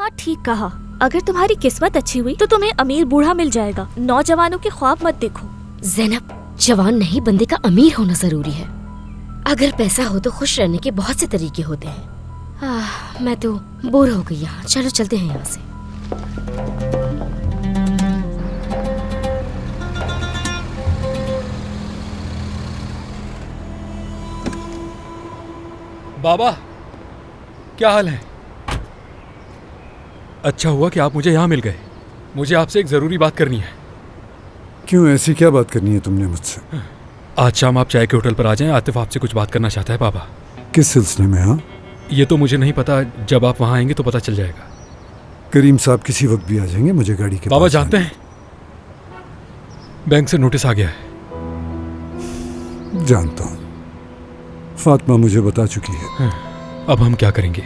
हाँ ठीक कहा। अगर तुम्हारी किस्मत अच्छी हुई तो तुम्हें अमीर बूढ़ा मिल जाएगा। नौजवानों के ख्वाब मत देखो। ज़ैनब, जवान नहीं बंदे का अमीर होना जरूरी है। अगर पैसा हो तो खुश रहने के बहुत से तरीके होते हैं। मैं तो बोर हो गई यहाँ। चलो चलते हैं यहाँ से। बाबा, क्या हाल है? अच्छा हुआ कि आप मुझे यहाँ मिल गए। मुझे आपसे एक ज़रूरी बात करनी है। क्यों, ऐसी क्या बात करनी है तुमने मुझसे? आज शाम आप चाय के होटल पर आ जाएं। आतिफ आपसे कुछ बात करना चाहता है बाबा। किस सिलसिले में? हाँ, ये तो मुझे नहीं पता। जब आप वहाँ आएंगे तो पता चल जाएगा। करीम साहब किसी वक्त भी आ जाएंगे। मुझे गाड़ी के बाबा पास जानते हैं, बैंक से नोटिस आ गया है। जानता हूँ, फातिमा मुझे बता चुकी है। अब हम क्या करेंगे?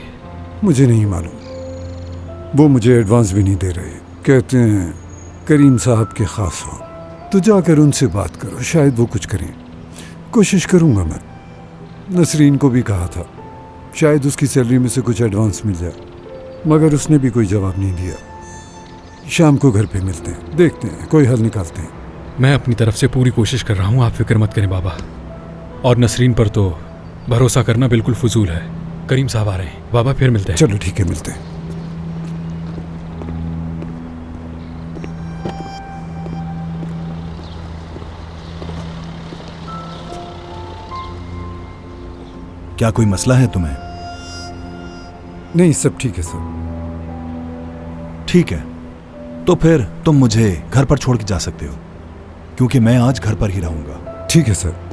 मुझे नहीं मालूम। वो मुझे एडवांस भी नहीं दे रहे। कहते हैं करीम साहब के खास हो, तो जाकर उनसे बात करो, शायद वो कुछ करें। कोशिश करूँगा मैं। नसरीन को भी कहा था, शायद उसकी सैलरी में से कुछ एडवांस मिल जाए, मगर उसने भी कोई जवाब नहीं दिया। शाम को घर पे मिलते हैं, देखते हैं कोई हल निकालते हैं। मैं अपनी तरफ से पूरी कोशिश कर रहा हूँ, आप फिक्र मत करें बाबा। और नसरीन पर तो भरोसा करना बिल्कुल फजूल है। करीम साहब आ रहे हैं बाबा, फिर मिलते हैं। चलो ठीक है, मिलते हैं। क्या कोई मसला है तुम्हें? नहीं, सब ठीक है सर। ठीक है, तो फिर तुम मुझे घर पर छोड़ के जा सकते हो, क्योंकि मैं आज घर पर ही रहूंगा। ठीक है sir.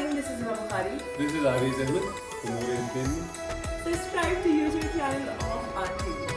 This is Bukhari. This is Aris Ahmed from Noor Entertainment. Subscribe to YouTube channel of RTV.